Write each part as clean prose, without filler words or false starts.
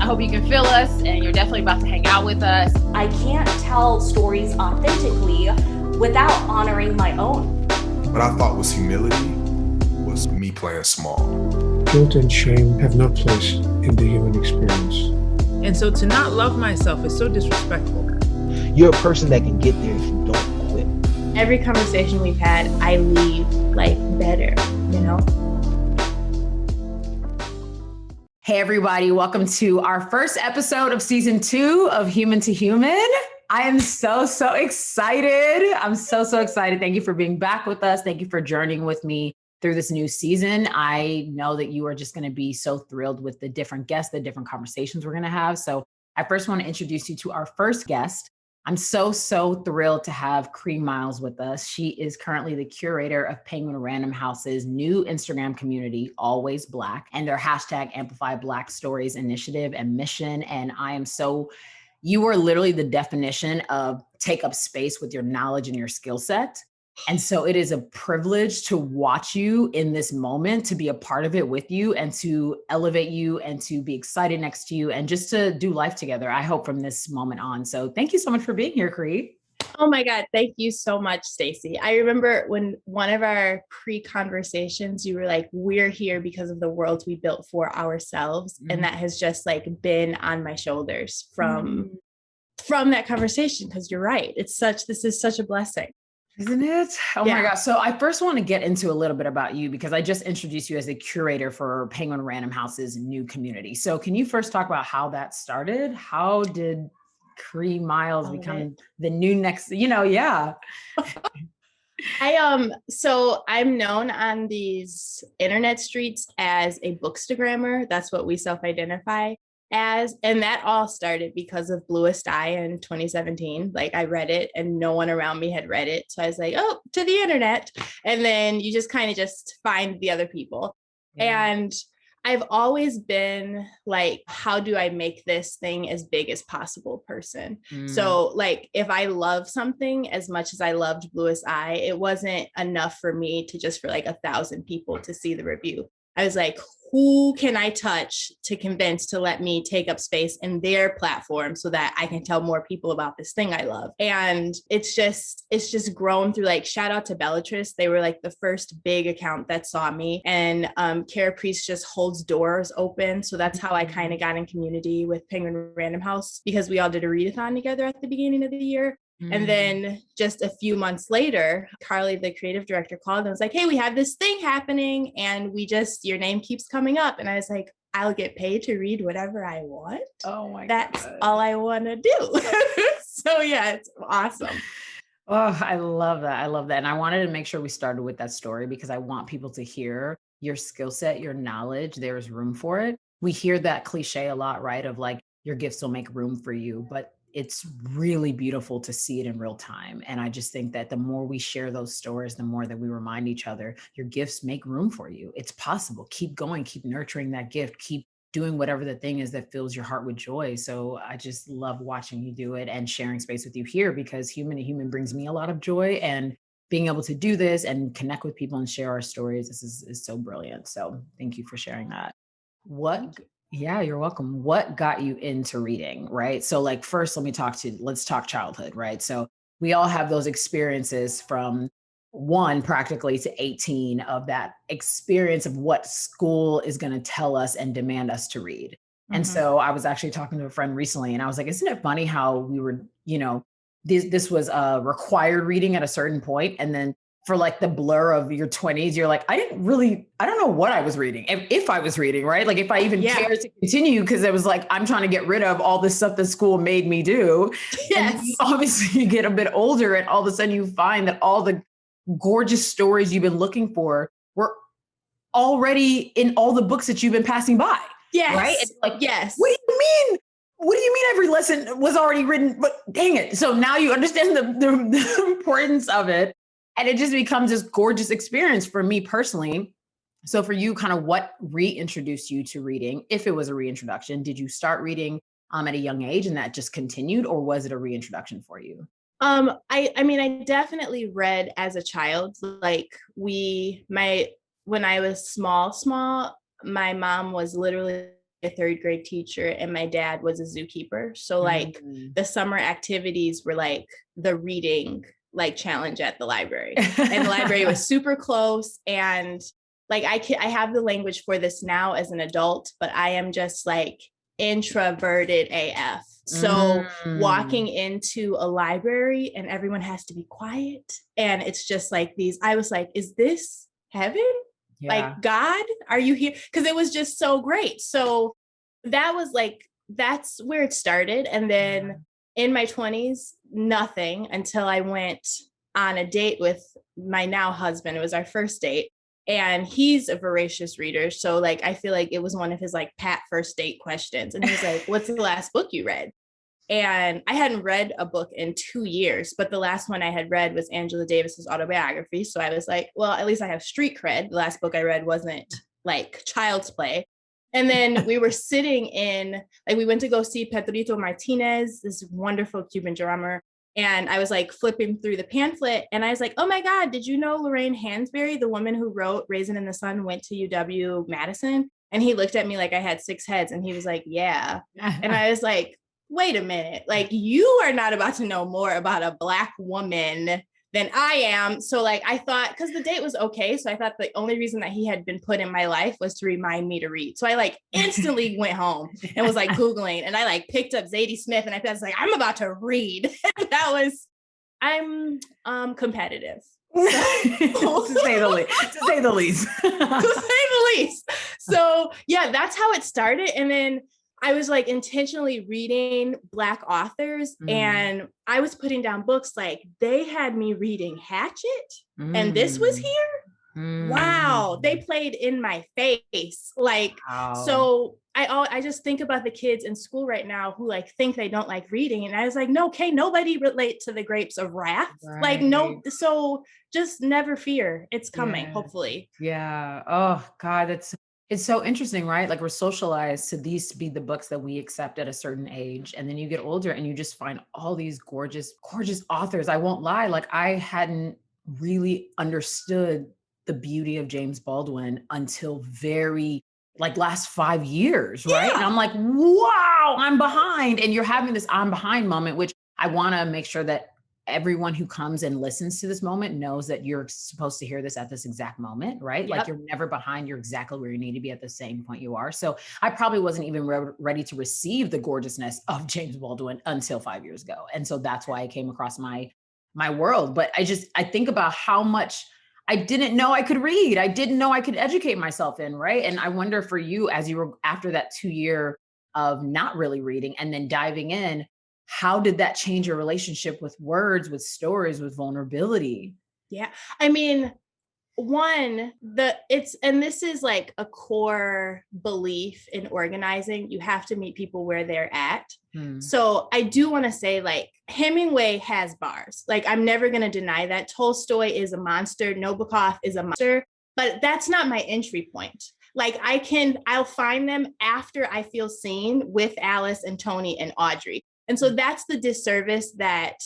hope you can feel us, and you're definitely about to hang out with us. I can't tell stories authentically without honoring my own. What I thought was humility was me playing small. Guilt and shame have no place in the human experience. And so to not love myself is so disrespectful. You're a person that can get there if you don't quit. Every conversation we've had, I leave like better, you know? Hey, everybody. Welcome to our first episode of season 2 of Human to Human. I am so excited. I'm so excited. Thank you for being back with us. Thank you for journeying with me through this new season. I know that you are just going to be so thrilled with the different guests, the different conversations we're going to have. So I first want to introduce you to our first guest. I'm so thrilled to have Cree Myles with us. She is currently the curator of Penguin Random House's new Instagram community, Always Black, and their hashtag Amplify Black Stories initiative and mission. And you are literally the definition of take up space with your knowledge and your skill set. And so it is a privilege to watch you in this moment, to be a part of it with you and to elevate you and to be excited next to you and just to do life together, I hope, from this moment on. So thank you so much for being here, Cree. Oh my God. Thank you so much, Stacy. I remember when one of our pre-conversations, you were like, we're here because of the world we built for ourselves. Mm-hmm. And that has just like been on my shoulders from that conversation. Cause you're right. This is such a blessing. Isn't it? Oh my God. So I first want to get into a little bit about you because I just introduced you as a curator for Penguin Random House's new community. So can you first talk about how that started? How did Cree Myles become the new next, So I'm known on these internet streets as a bookstagrammer. That's what we self-identify as. And that all started because of Bluest Eye in 2017. Like I read it and no one around me had read it. So I was like, oh, to the internet. And then you just kind of just find the other people. Yeah. And I've always been like, how do I make this thing as big as possible person? So like, if I love something as much as I loved Bluest Eye, it wasn't enough for me to just for like 1,000 people to see the review. I was like, who can I touch to convince to let me take up space in their platform so that I can tell more people about this thing I love? And it's just grown through, like, shout out to Bellatrix. They were like the first big account that saw me, and Cara Priest just holds doors open. So that's how I kind of got in community with Penguin Random House, because we all did a readathon together at the beginning of the year. And then just a few months later, Carly, the creative director, called and was like, hey, we have this thing happening and your name keeps coming up. And I was like, I'll get paid to read whatever I want. Oh my God. That's all I want to do. So yeah, it's awesome. Oh, I love that. I love that. And I wanted to make sure we started with that story because I want people to hear your skill set, your knowledge. There's room for it. We hear that cliche a lot, right? Of like, your gifts will make room for you, but it's really beautiful to see it in real time. And I just think that the more we share those stories, the more that we remind each other, your gifts make room for you. It's possible. Keep going, keep nurturing that gift, keep doing whatever the thing is that fills your heart with joy. So I just love watching you do it and sharing space with you here, because Human to Human brings me a lot of joy, and being able to do this and connect with people and share our stories, this is so brilliant. So thank you for sharing that. Yeah, you're welcome. What got you into reading, right? So like, first, let's talk childhood, right? So we all have those experiences from 1 practically to 18 of that experience of what school is going to tell us and demand us to read. And so I was actually talking to a friend recently and I was like, isn't it funny how we were, this was a required reading at a certain point, and then for like the blur of your 20s, you're like, I don't know what I was reading, if I was reading, right? Like if I even cared to continue, because it was like, I'm trying to get rid of all this stuff that school made me do. Yes. And obviously you get a bit older and all of a sudden you find that all the gorgeous stories you've been looking for were already in all the books that you've been passing by. Yes. Right? It's like, yes. What do you mean? What do you mean every lesson was already written? But dang it. So now you understand the importance of it. And it just becomes this gorgeous experience for me personally. So for you, kind of what reintroduced you to reading, if it was a reintroduction? Did you start reading at a young age and that just continued, or was it a reintroduction for you? I mean, I definitely read as a child. Like when I was small, my mom was literally a third grade teacher and my dad was a zookeeper. So like the summer activities were like the reading like challenge at the library. And the library was super close. And like I have the language for this now as an adult, but I am just like introverted AF. So walking into a library and everyone has to be quiet. And it's just like I was like, is this heaven? Yeah. Like, God, are you here? Because it was just so great. So that was like, that's where it started. And then in my 20s, nothing until I went on a date with my now husband. It was our first date. And he's a voracious reader. So like, I feel like it was one of his like pat first date questions. And he was like, what's the last book you read? And I hadn't read a book in 2 years, but the last one I had read was Angela Davis's autobiography. So I was like, well, at least I have street cred. The last book I read wasn't like child's play. And then we were sitting in, like, we went to go see Pedrito Martinez, this wonderful Cuban drummer. And I was like flipping through the pamphlet and I was like, oh my God, did you know Lorraine Hansberry, the woman who wrote Raisin in the Sun, went to UW-Madison? And he looked at me like I had 6 heads and he was like, yeah. And I was like, wait a minute, like you are not about to know more about a Black woman than I am. So like, I thought, because the date was okay. So I thought the only reason that he had been put in my life was to remind me to read. So I like instantly went home and was like Googling and I like picked up Zadie Smith and I was like, I'm about to read. I'm competitive. to say the least. So yeah, that's how it started. And then I was like intentionally reading Black authors and I was putting down books like they had me reading Hatchet and this was here. Wow. They played in my face. Like, so I just think about the kids in school right now who like think they don't like reading. And I was like, no, okay, nobody relate to the Grapes of Wrath. Right. Like, no. So just never fear. It's coming, hopefully. Yeah. Oh God, it's so interesting, right? Like we're socialized to these be the books that we accept at a certain age. And then you get older and you just find all these gorgeous, gorgeous authors. I won't lie. Like I hadn't really understood the beauty of James Baldwin until very like last 5 years, right? Yeah. And I'm like, wow, I'm behind. And you're having this I'm behind moment, which I want to make sure that everyone who comes and listens to this moment knows that you're supposed to hear this at this exact moment, right? Yep. Like you're never behind, you're exactly where you need to be at the same point you are. So I probably wasn't even ready to receive the gorgeousness of James Baldwin until 5 years ago. And so that's why I came across my world. But I think about how much I didn't know I could read. I didn't know I could educate myself in, right? And I wonder for you, as you were after that 2 year of not really reading and then diving in, how did that change your relationship with words, with stories, with vulnerability? Yeah. I mean, and this is like a core belief in organizing. You have to meet people where they're at. So I do want to say like Hemingway has bars. Like I'm never going to deny that. Tolstoy is a monster. Nabokov is a monster, but that's not my entry point. Like I'll find them after I feel seen with Alice and Tony and Audrey. And so that's the disservice that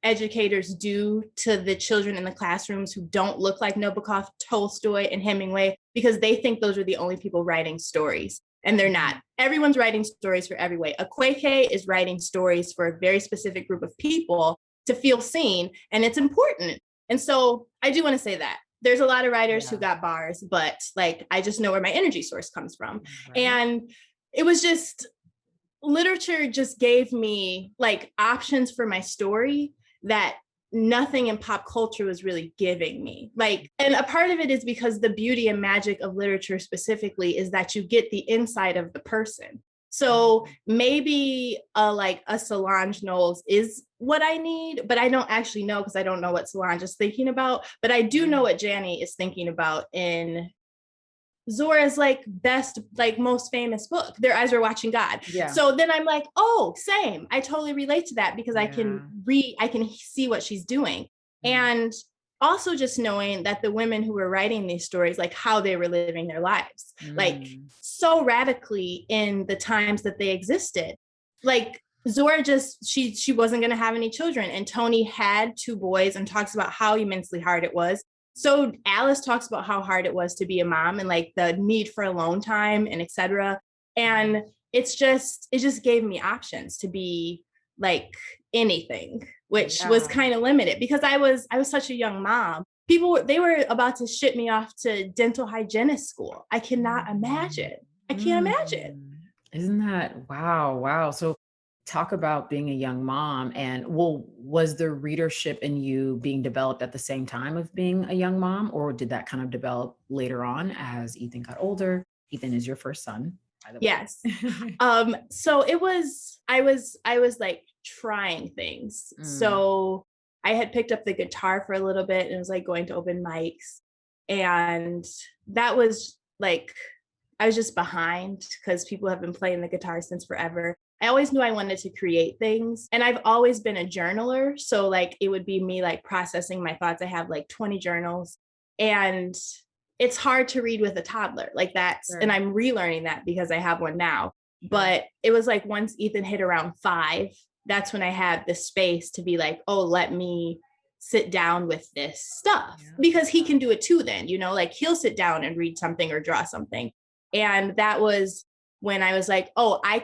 educators do to the children in the classrooms who don't look like Nabokov, Tolstoy, and Hemingway, because they think those are the only people writing stories. And they're not. Everyone's writing stories for every way. Akweke is writing stories for a very specific group of people to feel seen, and it's important. And so I do want to say that. There's a lot of writers who got bars, but like, I just know where my energy source comes from. Right. And it was just, literature just gave me like options for my story that nothing in pop culture was really giving me. Like, and a part of it is because the beauty and magic of literature specifically is that you get the inside of the person. So maybe a Solange Knowles is what I need, but I don't actually know because I don't know what Solange is thinking about. But I do know what Janny is thinking about in Zora's like best, like most famous book, Their Eyes Were Watching God. Yeah. So then I'm like, oh, same. I totally relate to that because I can see what she's doing. And also just knowing that the women who were writing these stories, like how they were living their lives, like so radically in the times that they existed. Like Zora just, she wasn't going to have any children. And Tony had 2 boys and talks about how immensely hard it was. So Alice talks about how hard it was to be a mom and like the need for alone time and etc. And it just gave me options to be like anything, which was kind of limited because I was such a young mom. They were about to ship me off to dental hygienist school. I cannot imagine. I can't imagine. Isn't that wow. So talk about being a young mom, and was the readership in you being developed at the same time of being a young mom, or did that kind of develop later on as Ethan got older? Ethan is your first son, by the way. Yes. So I was like trying things. So I had picked up the guitar for a little bit and was like going to open mics. And that was like, I was just behind because people have been playing the guitar since forever. I always knew I wanted to create things. And I've always been a journaler. So like, it would be me like processing my thoughts. I have like 20 journals, and it's hard to read with a toddler like that. Sure. And I'm relearning that because I have one now. But it was like once Ethan hit around 5, that's when I had the space to be like, oh, let me sit down with this stuff because he can do it too then, like he'll sit down and read something or draw something. And that was when I was like, oh, I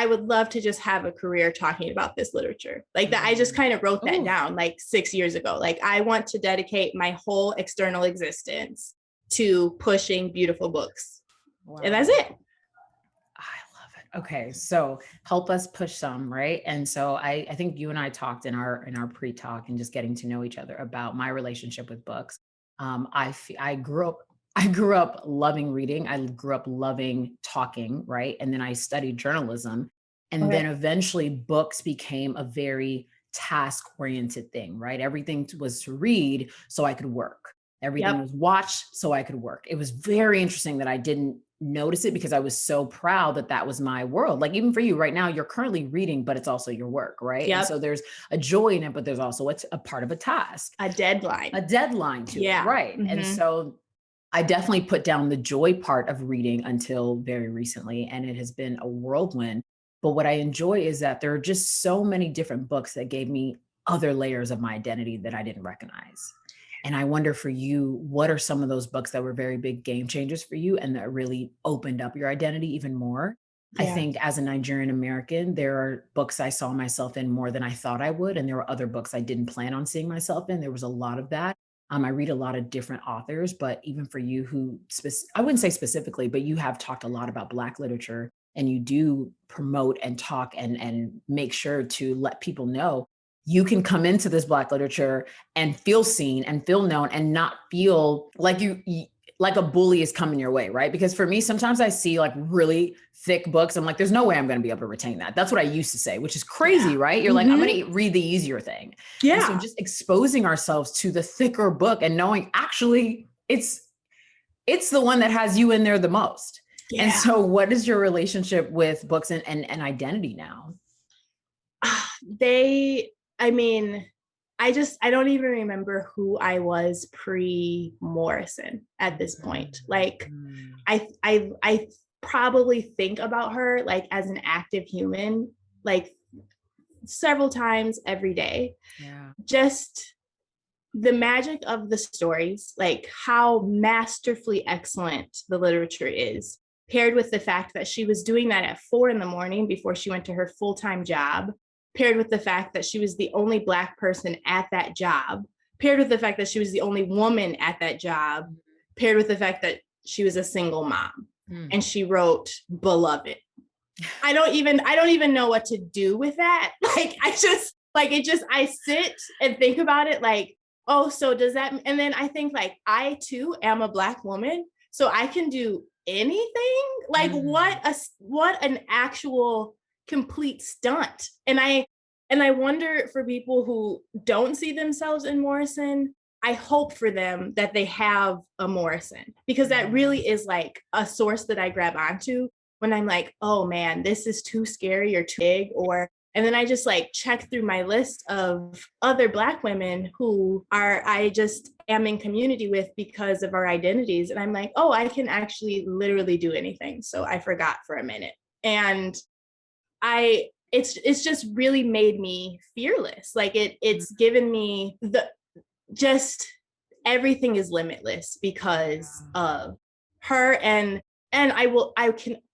would love to just have a career talking about this literature. Like that, I just kind of wrote that down like 6 years ago. Like I want to dedicate my whole external existence to pushing beautiful books. Wow. And that's it. Okay, so help us push some, right? And so I think you and I talked in our pre-talk and just getting to know each other about my relationship with books. I grew up loving reading. I grew up loving talking, right? And then I studied journalism, and then eventually books became a very task-oriented thing, right? Everything was to read so I could work. Everything was watched so I could work. It was very interesting that I didn't notice it because I was so proud that was my world. Like even for you right now, you're currently reading, but it's also your work, right? And so there's a joy in it, but there's also a part of a task. A deadline to it, right? And so I definitely put down the joy part of reading until very recently, and it has been a whirlwind. But what I enjoy is that there are just so many different books that gave me other layers of my identity that I didn't recognize. And I wonder for you, what are some of those books that were very big game changers for you and that really opened up your identity even more? I think as a Nigerian American, there are books I saw myself in more than I thought I would. And there were other books I didn't plan on seeing myself in. There was a lot of that. I read a lot of different authors, but even for you who, I wouldn't say specifically, but you have talked a lot about Black literature, and you do promote and talk and make sure to let people know you can come into this Black literature and feel seen and feel known and not feel like like a bully is coming your way, right? Because for me, sometimes I see like really thick books. I'm like, there's no way I'm going to be able to retain that. That's what I used to say, which is crazy, right? You're like, I'm going to read the easier thing. Yeah. And so just exposing ourselves to the thicker book and knowing actually it's the one that has you in there the most. Yeah. And so what is your relationship with books and identity now? I don't even remember who I was pre-Morrison at this point. Like I probably think about her like as an active human, like several times every day. Yeah. Just the magic of the stories, like how masterfully excellent the literature is, paired with the fact that she was doing that at 4 a.m. before she went to her full-time job, paired with the fact that she was the only Black person at that job, paired with the fact that she was the only woman at that job, paired with the fact that she was a single mom. And she wrote Beloved. I don't even know what to do with that. I sit and think about it like, oh, so does that, and then I think like, I too am a Black woman, so I can do anything. Like what an actual complete stunt. And I wonder for people who don't see themselves in Morrison, I hope for them that they have a Morrison, because that really is like a source that I grab onto when I'm like, oh man, this is too scary or too big, and then I just like check through my list of other Black women who I just am in community with because of our identities. And I'm like, oh, I can actually literally do anything. So I forgot for a minute. And it's just really made me fearless. Like it's given me just everything is limitless because of her. And And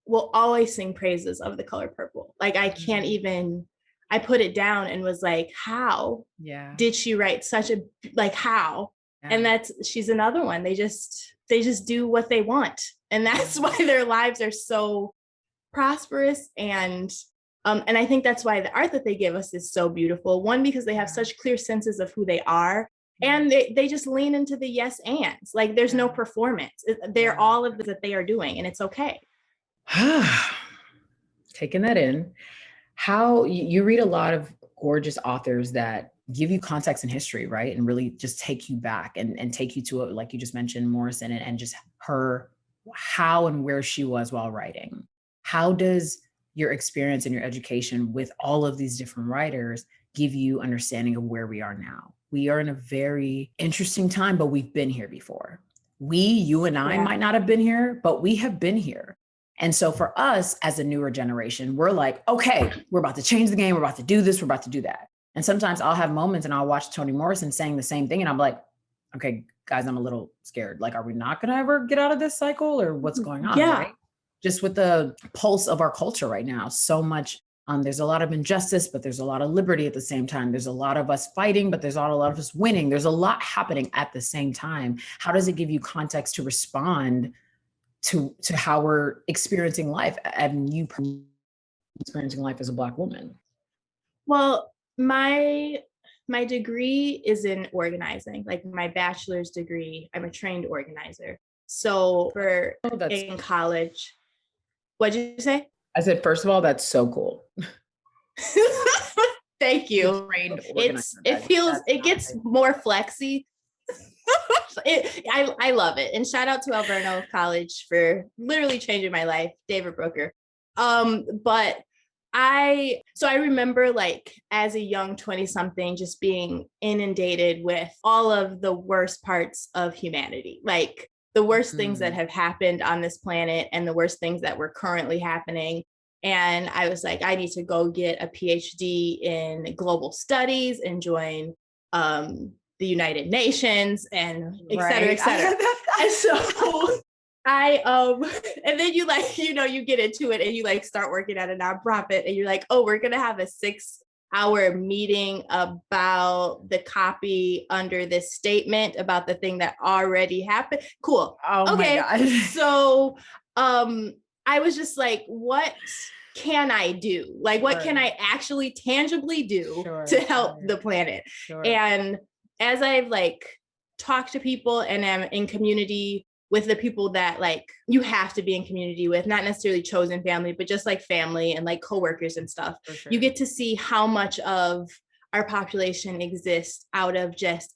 will always sing praises of The Color Purple. Like I can't even, I put it down and was like, how did she write such a, like how? And she's another one. They just do what they want. And that's why their lives are so prosperous. And I think that's why the art that they give us is so beautiful. One, because they have such clear senses of who they are. And they just lean into the yes ands. Like there's no performance. They're all of that they are doing, and it's okay. Taking that in, how you read a lot of gorgeous authors that give you context and history, right? And really just take you back and take you to, like you just mentioned, Morrison and just her, how and where she was while writing. How does your experience and your education with all of these different writers give you understanding of where we are now? We are in a very interesting time, but we've been here before. You and I might not have been here, but we have been here. And so for us as a newer generation, we're like, okay, we're about to change the game. We're about to do this. We're about to do that. And sometimes I'll have moments and I'll watch Toni Morrison saying the same thing. And I'm like, okay, guys, I'm a little scared. Like, are we not going to ever get out of this cycle or what's going on? Right? Just with the pulse of our culture right now, so much. There's a lot of injustice, but there's a lot of liberty at the same time. There's a lot of us fighting, but there's not a lot of us winning. There's a lot happening at the same time. How does it give you context to respond to how we're experiencing life, and you experiencing life as a Black woman? Well, my degree is in organizing, like my bachelor's degree. I'm a trained organizer. So in college, what'd you say? I said, first of all, that's so cool. Thank you. It gets more flexy. I love it. And shout out to Alverno College for literally changing my life, David Brooker. But I remember like as a young 20-something, just being inundated with all of the worst parts of humanity, like the worst things that have happened on this planet and the worst things that were currently happening. And I was like, I need to go get a PhD in global studies and join the United Nations and et cetera, et cetera. And so and then you like, you get into it and you like start working at a nonprofit and you're like, oh, we're going to have a 6-hour meeting about the copy under this statement about the thing that already happened. Cool. Oh okay. My God. So I was just like, what can I do? Like, what can I actually tangibly do to help the planet? And as I've like talked to people and am in community with the people that like you have to be in community with, not necessarily chosen family, but just like family and like coworkers and stuff, you get to see how much of our population exists out of just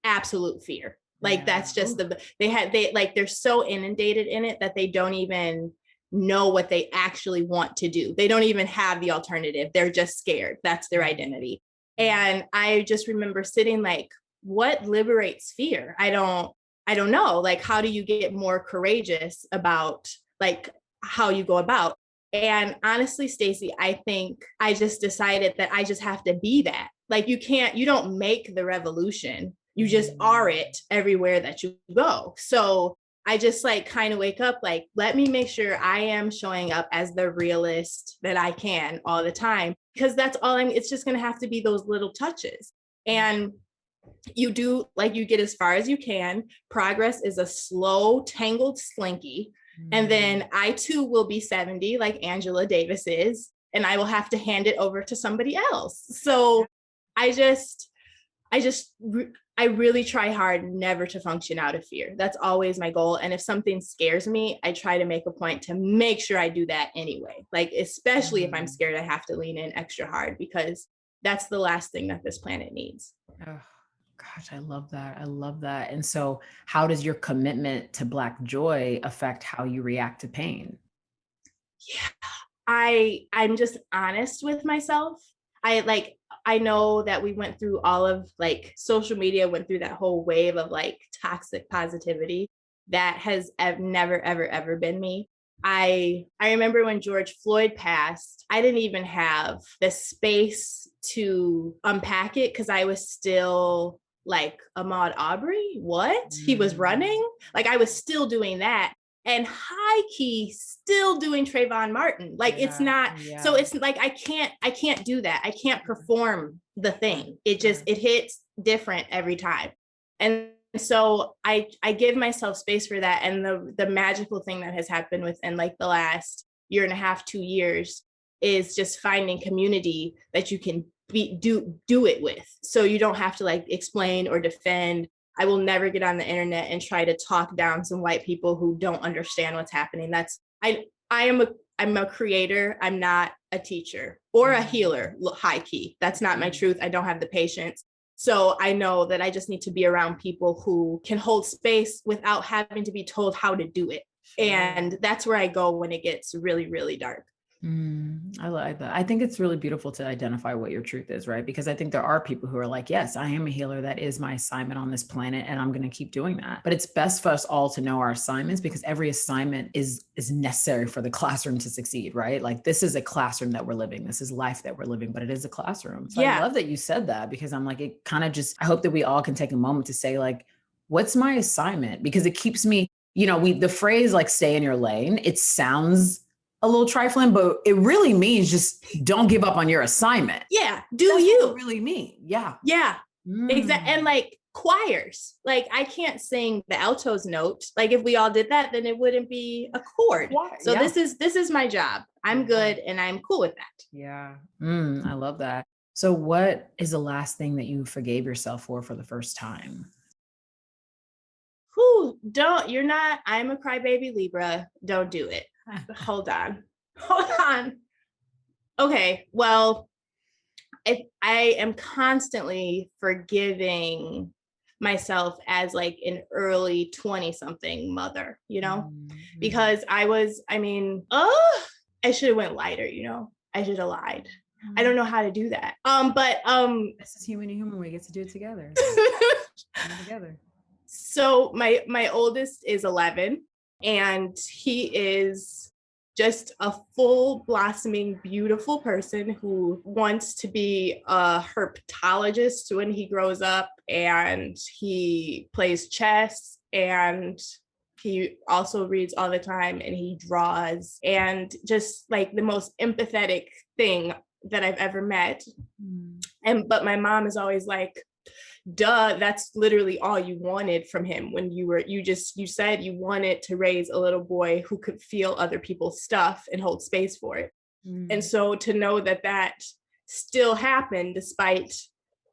absolute fear. Like that's just they're so inundated in it that they don't even know what they actually want to do. They don't even have the alternative. They're just scared. That's their identity. And I just remember sitting like, what liberates fear? I don't know. Like, how do you get more courageous about like how you go about? And honestly, Stacy, I think I just decided that I just have to be that. Like you don't make the revolution. You just are it everywhere that you go. So I just like kind of wake up, like, let me make sure I am showing up as the realist that I can all the time, because that's all it's just going to have to be those little touches. And you do, like, you get as far as you can. Progress is a slow, tangled slinky. And then I too will be 70 like Angela Davis is, and I will have to hand it over to somebody else. So I really try hard never to function out of fear. That's always my goal. And if something scares me, I try to make a point to make sure I do that anyway. Like, especially if I'm scared, I have to lean in extra hard, because that's the last thing that this planet needs. Oh, gosh, I love that. I love that. And so how does your commitment to Black joy affect how you react to pain? Yeah, I'm just honest with myself. I know that we went through all of like social media, went through that whole wave of like toxic positivity that has never, ever, ever been me. I remember when George Floyd passed, I didn't even have the space to unpack it, because I was still like, Ahmaud Arbery, what? He was running? Like, I was still doing that. and high key still doing Trayvon Martin. Like it's not, so it's like, I can't do that. I can't perform the thing. It hits different every time. And so I give myself space for that. And the magical thing that has happened within like the last year and a half, 2 years is just finding community that you can do it with. So you don't have to like explain or defend. I will never get on the internet and try to talk down some white people who don't understand what's happening. I'm a creator. I'm not a teacher or a healer, high key. That's not my truth. I don't have the patience. So I know that I just need to be around people who can hold space without having to be told how to do it. And that's where I go when it gets really, really dark. I like that. I think it's really beautiful to identify what your truth is, right? Because I think there are people who are like, yes, I am a healer. That is my assignment on this planet, and I'm going to keep doing that. But it's best for us all to know our assignments, because every assignment is necessary for the classroom to succeed, right? Like this is a classroom that we're living. This is life that we're living, but it is a classroom. So I love that you said that, because I'm like, it kind of just, I hope that we all can take a moment to say like, what's my assignment? Because it keeps me, the phrase like stay in your lane, it sounds a little trifling, but it really means just don't give up on your assignment. Yeah. That's what it really mean. Yeah. Yeah. Exactly. And like choirs, like I can't sing the alto's note. Like if we all did that, then it wouldn't be a chord. So this is my job. I'm good and I'm cool with that. Yeah. I love that. So what is the last thing that you forgave yourself for the first time? I'm a crybaby Libra. Don't do it. Hold on. Okay. Well, I am constantly forgiving myself as like an early 20 something mother, because I should have went lighter, I should have lied. I don't know how to do that. But this is human to human. We get to do it together. Together. So my oldest is 11. And he is just a full blossoming, beautiful person who wants to be a herpetologist when he grows up. And he plays chess, and he also reads all the time, and he draws, and just like the most empathetic thing that I've ever met. But my mom is always like, duh, that's literally all you wanted from him when you said you wanted to raise a little boy who could feel other people's stuff and hold space for it. And so to know that still happened despite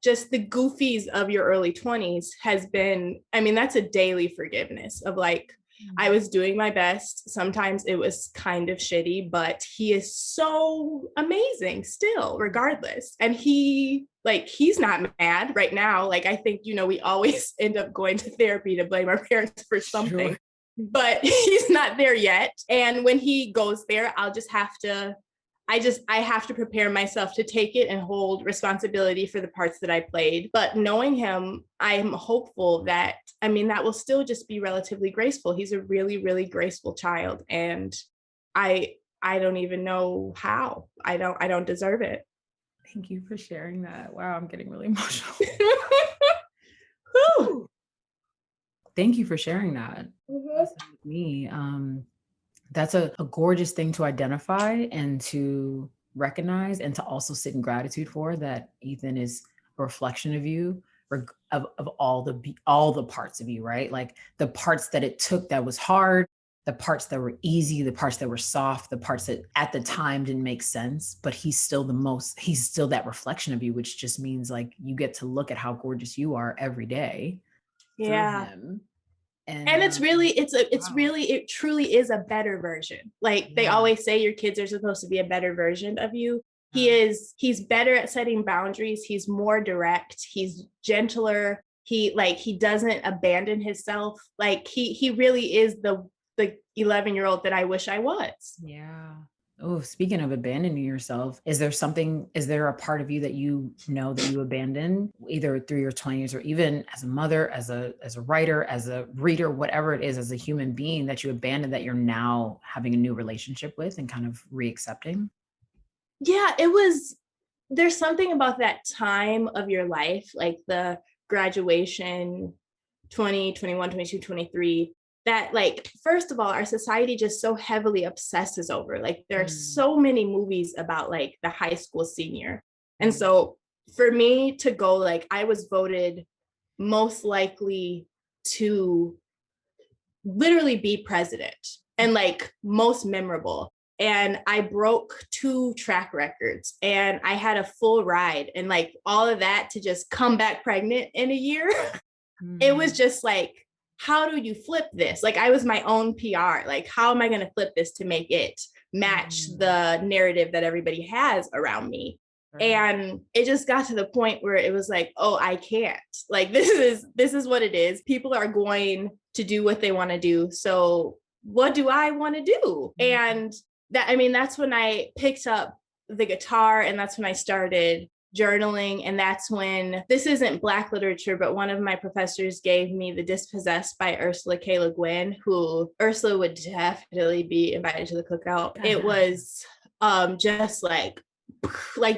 just the goofies of your early 20s has been, that's a daily forgiveness of like, I was doing my best. Sometimes it was kind of shitty, but he is so amazing still, regardless. And he's not mad right now. Like, I think, we always end up going to therapy to blame our parents for something, but he's not there yet. And when he goes there, I have to prepare myself to take it and hold responsibility for the parts that I played. But knowing him, I'm hopeful that will still just be relatively graceful. He's a really, really graceful child. And I don't even know how. I don't deserve it. Thank you for sharing that. Wow, I'm getting really emotional. Thank you for sharing that with me. That's a gorgeous thing to identify and to recognize, and to also sit in gratitude for, that Ethan is a reflection of you, of all the parts of you, right? Like the parts that it took that was hard, the parts that were easy, the parts that were soft, the parts that at the time didn't make sense, but he's still that reflection of you, which just means like you get to look at how gorgeous you are every day. Yeah. Through him. And it truly is a better version. Like they always say your kids are supposed to be a better version of you. He's better at setting boundaries. He's more direct. He's gentler. He doesn't abandon himself. Like he really is the 11-year-old that I wish I was. Yeah. Oh, speaking of abandoning yourself, is there a part of you that that you abandoned either through your 20s or even as a mother, as a writer, as a reader, whatever it is, as a human being that you abandoned that you're now having a new relationship with and kind of re-accepting? Yeah, there's something about that time of your life, like the graduation, 20, 21, 22, 23, that like, first of all, our society just so heavily obsesses over, like, there are so many movies about like the high school senior. And so for me to go, like, I was voted most likely to literally be president and like most memorable. And I broke 2 track records and I had a full ride, and like all of that to just come back pregnant in a year. It was just like, how do you flip this? Like, I was my own PR. Like, how am I going to flip this to make it match the narrative that everybody has around me? And it just got to the point where it was like, oh, I can't. Like, this is what it is. People are going to do what they want to do. So what do I want to do? And that's when I picked up the guitar, and that's when I started journaling. And that's when, this isn't Black literature, but one of my professors gave me the Dispossessed by Ursula K. Le Guin, who Ursula would definitely be invited to the cookout. It was just like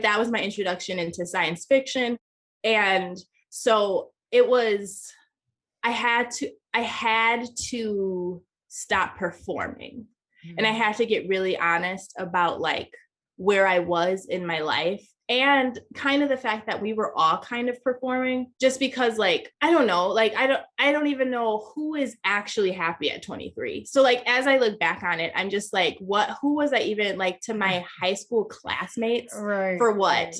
that was my introduction into science fiction. And so it was, I had to stop performing. And I had to get really honest about like where I was in my life, and kind of the fact that we were all kind of performing, just because like, I don't know, like, I don't even know who is actually happy at 23. So like, as I look back on it, I'm just like, who was I even like to my high school classmates for what?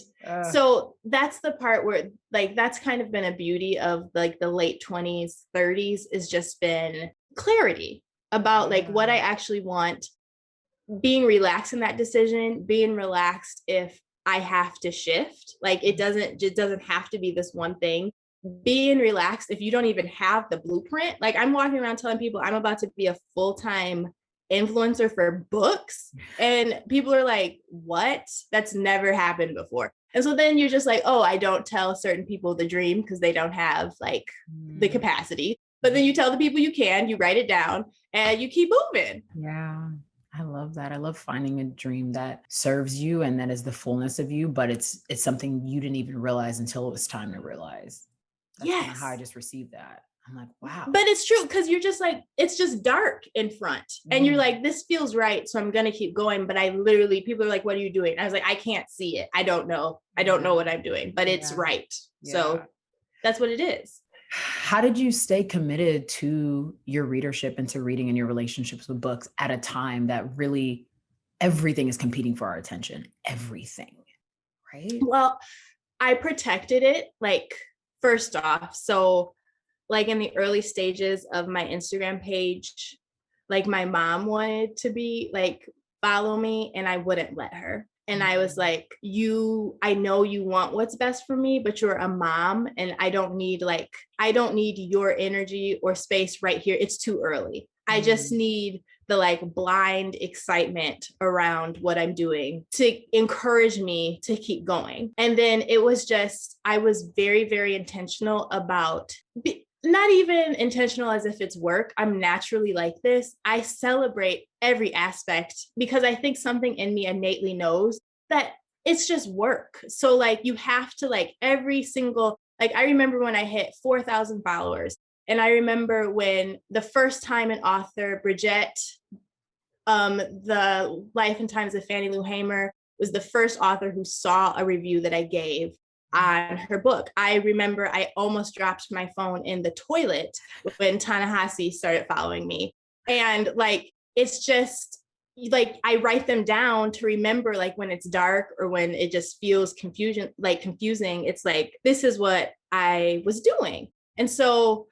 So that's the part where like, that's kind of been a beauty of like the late 20s, 30s, is just been clarity about like what I actually want, being relaxed in that decision, being relaxed if I have to shift. Like, it doesn't have to be this one thing. Being relaxed if you don't even have the blueprint. Like, I'm walking around telling people I'm about to be a full-time influencer for books, and people are like, what? That's never happened before. And so then you're just like, oh, I don't tell certain people the dream because they don't have like the capacity. But then you tell the people you can, you write it down, and you keep moving. Yeah. I love that. I love finding a dream that serves you and that is the fullness of you, but it's something you didn't even realize until it was time to realize. That's kind of how I just received that. I'm like, wow. But it's true, because you're just like, it's just dark in front. And you're like, this feels right, so I'm going to keep going. But I literally, people are like, what are you doing? I was like, I can't see it. I don't know. I don't know what I'm doing, but it's right. So that's what it is. How did you stay committed to your readership and to reading and your relationships with books at a time that really everything is competing for our attention? Everything, right? Well, I protected it, like, first off. So like in the early stages of my Instagram page, like my mom wanted to be like, follow me, and I wouldn't let her. And I was like, I know you want what's best for me, but you're a mom, and I don't need your energy or space right here. It's too early. I just need the like blind excitement around what I'm doing to encourage me to keep going. And then it was just, I was very, very intentional about not even intentional as if it's work. I'm naturally like this. I celebrate every aspect because I think something in me innately knows that it's just work. So like, you have to like every single, like, I remember when I hit 4,000 followers. And I remember when the first time an author, Bridget, The Life and Times of Fannie Lou Hamer, was the first author who saw a review that I gave on her book. I remember I almost dropped my phone in the toilet when Ta-Nehisi started following me. And like, it's just like, I write them down to remember, like when it's dark or when it just feels confusing, it's like, this is what I was doing. And so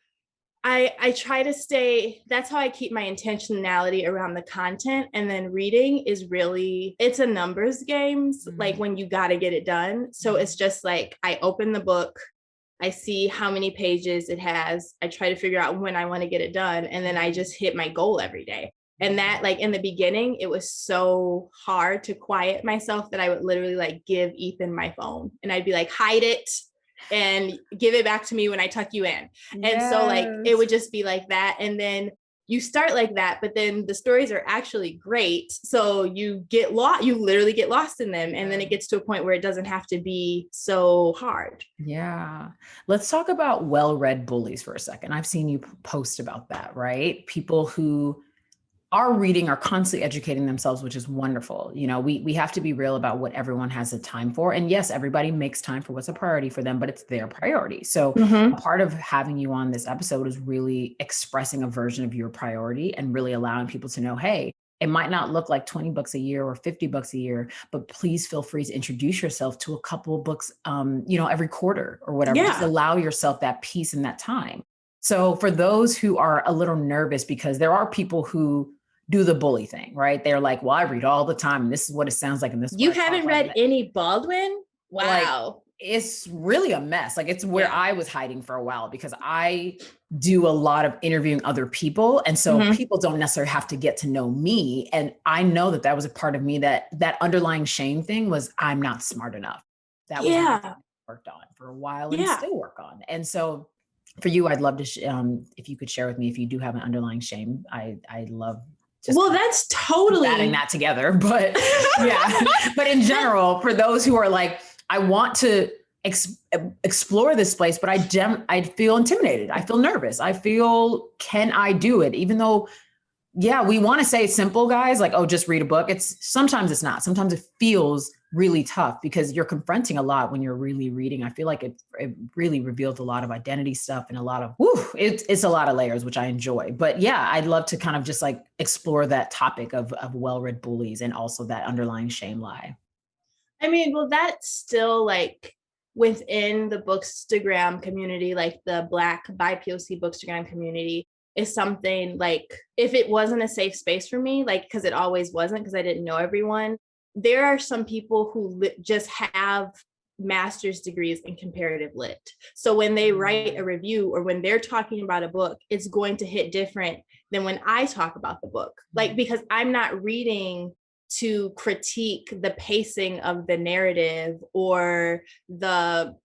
I try to stay, that's how I keep my intentionality around the content. And then reading is really, it's a numbers game, like when you got to get it done. So it's just like, I open the book, I see how many pages it has. I try to figure out when I want to get it done. And then I just hit my goal every day. And that, like, in the beginning, it was so hard to quiet myself that I would literally like give Ethan my phone and I'd be like, hide it and give it back to me when I tuck you in. And so like, it would just be like that. And then you start like that, but then the stories are actually great. So you get lost, you literally get lost in them. And then it gets to a point where it doesn't have to be so hard. Yeah. Let's talk about well-read bullies for a second. I've seen you post about that, right? People who are reading, are constantly educating themselves, which is wonderful. You know, we have to be real about what everyone has the time for. And yes, everybody makes time for what's a priority for them, but it's their priority. So a part of having you on this episode is really expressing a version of your priority and really allowing people to know, hey, it might not look like 20 bucks a year or 50 bucks a year, but please feel free to introduce yourself to a couple of books, every quarter or whatever. Just allow yourself that peace and that time. So for those who are a little nervous, because there are people who do the bully thing, right? They're like, well, I read all the time and this is what it sounds like. And this you haven't read any Baldwin? Wow. Like, it's really a mess. Like it's where I was hiding for a while because I do a lot of interviewing other people. And so people don't necessarily have to get to know me. And I know that was a part of me that underlying shame thing was I'm not smart enough. That was what I worked on for a while and still work on. And so for you, I'd love to, if you could share with me, if you do have an underlying shame, I love that's totally adding that together. But but in general, for those who are like, I want to explore this place, but I feel intimidated. I feel nervous. I feel, can I do it? Even though, we want to say it's simple, guys, like, oh, just read a book. Sometimes it's not. Sometimes it feels really tough because you're confronting a lot when you're really reading. I feel like it really reveals a lot of identity stuff and a lot of, it's a lot of layers, which I enjoy. But I'd love to kind of just like explore that topic of well-read bullies and also that underlying shame lie. I mean, well, that's still like within the Bookstagram community, like the Black BIPOC Bookstagram community is something like, if it wasn't a safe space for me, like, because it always wasn't, because I didn't know everyone, there are some people who just have master's degrees in comparative lit. So when they write a review or when they're talking about a book, it's going to hit different than when I talk about the book. Like, because I'm not reading to critique the pacing of the narrative or the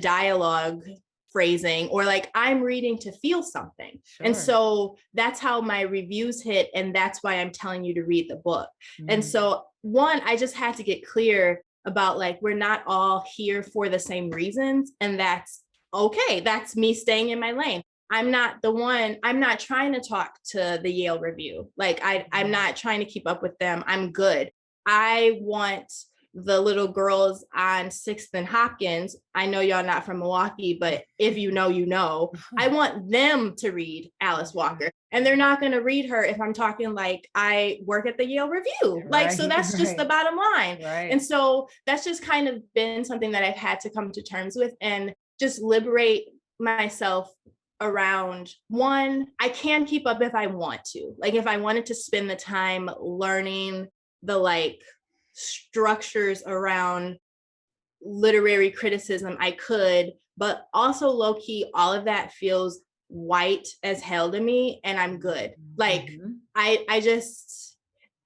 dialogue phrasing, or like I'm reading to feel something. Sure. And so that's how my reviews hit. And that's why I'm telling you to read the book. And so one, I just had to get clear about like, we're not all here for the same reasons. And that's okay. That's me staying in my lane. I'm not trying to talk to the Yale review. Like I'm not trying to keep up with them. I'm good. I want the little girls on 6th and Hopkins. I know y'all not from Milwaukee, but if you know, you know, I want them to read Alice Walker, and they're not going to read her if I'm talking like I work at the Yale Review. Like, so that's just the bottom line. Right. And so that's just kind of been something that I've had to come to terms with and just liberate myself around. One, I can keep up if I want to. Like if I wanted to spend the time learning the like structures around literary criticism, I could, but also low key, all of that feels white as hell to me, and I'm good. Like I just,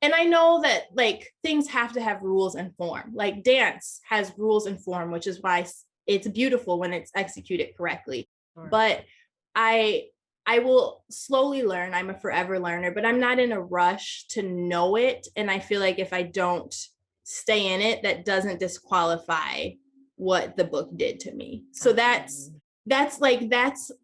and I know that like things have to have rules and form. Like dance has rules and form, which is why it's beautiful when it's executed correctly. Sure. But I will slowly learn. I'm a forever learner, but I'm not in a rush to know it. And I feel like if I don't stay in it, that doesn't disqualify what the book did to me. So that's